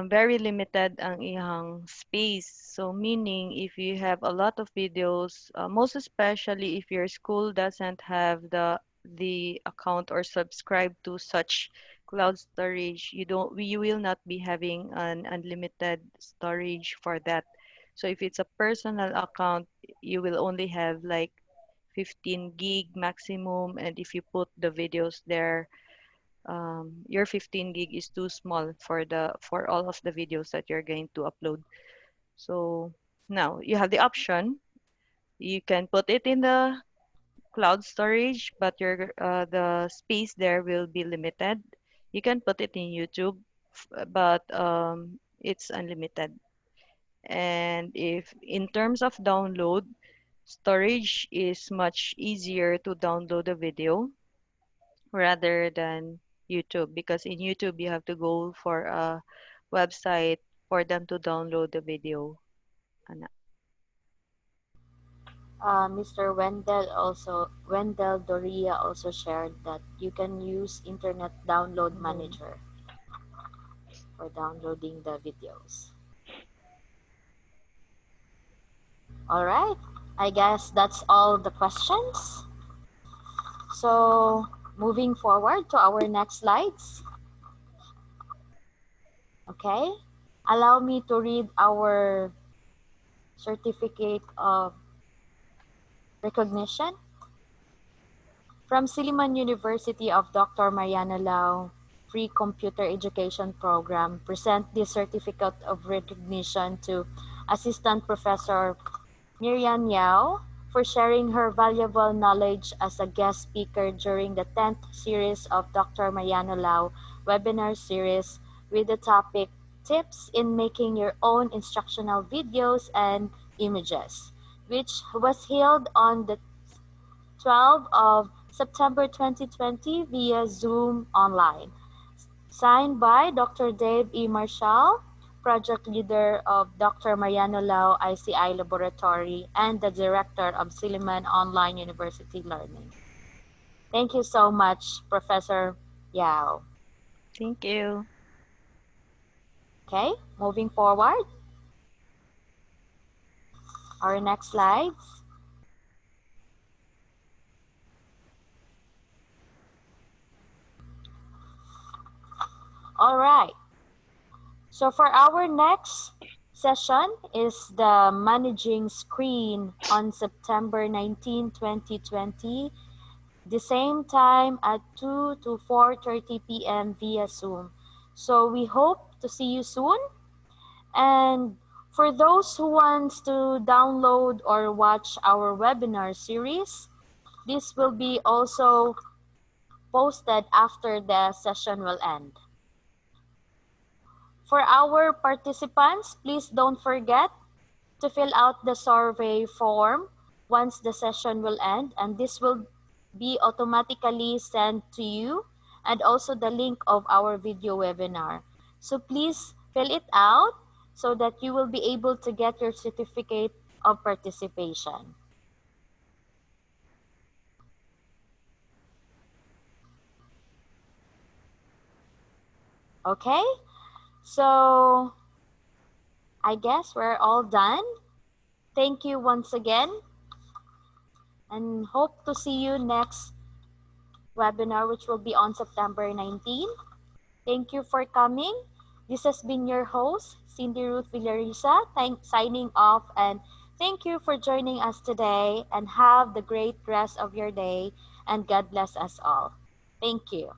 Very limited ang ihang space. So meaning if you have a lot of videos, most especially if your school doesn't have the account or subscribe to such cloud storage, you will not be having an unlimited storage for that. So if it's a personal account, you will only have like 15 gig maximum, and if you put the videos there, your 15 gig is too small for all of the videos that you're going to upload. So now you have the option. You can put it in the cloud storage, but the space there will be limited. You can put it in YouTube, but it's unlimited. And if in terms of download, storage is much easier to download a video rather than YouTube, because in YouTube you have to go for a website for them to download the video. Mr. Wendell Doria also shared that you can use Internet Download Manager for downloading the videos. All right, I guess that's all the questions. So moving forward to our next slides. Okay, allow me to read our certificate of recognition. From Silliman University of Dr. Mariana Lau Free Computer Education Program, present this certificate of recognition to Assistant Professor Miriam Yao for sharing her valuable knowledge as a guest speaker during the 10th series of Dr. Mariana Lau webinar series with the topic Tips in Making Your Own Instructional Videos and Images, which was held on the 12th of September 2020 via Zoom online. Signed by Dr. Dave E. Marshall, project leader of Dr. Mariano Lau ICI Laboratory and the director of Silliman Online University Learning. Thank you so much, Professor Yao. Thank you. Okay, moving forward. Our next slides. All right. So for our next session is the managing screen on September 19, 2020, the same time at 2 to 4:30 p.m. via Zoom. So we hope to see you soon. And for those who wants to download or watch our webinar series, this will be also posted after the session will end. For our participants, please don't forget to fill out the survey form once the session will end, and this will be automatically sent to you, and also the link of our video webinar. So please fill it out so that you will be able to get your certificate of participation. Okay, so I guess we're all done. Thank you once again, and hope to see you next webinar, which will be on September 19. Thank you for coming. This has been your host, Cindy Ruth Villarisa, signing off, and thank you for joining us today, and have the great rest of your day, and God bless us all. Thank you.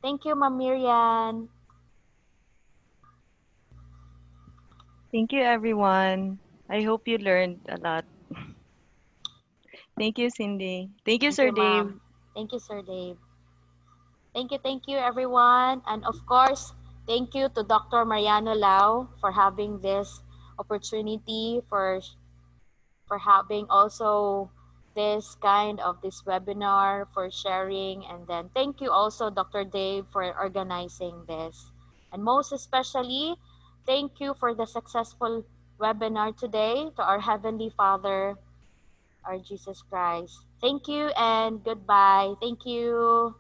Thank you, Ma'am Miriam. Thank you, everyone. I hope you learned a lot. Thank you, Cindy. Thank you, Thank Sir you, Dave. Ma'am. Thank you, Sir Dave. Thank you, everyone. And of course, thank you to Dr. Mariano Lau for having this opportunity, for having also this kind of this webinar, for sharing. And then thank you also, Dr. Dave, for organizing this. And most especially, thank you for the successful webinar today to our Heavenly Father, our Jesus Christ. Thank you and goodbye. Thank you.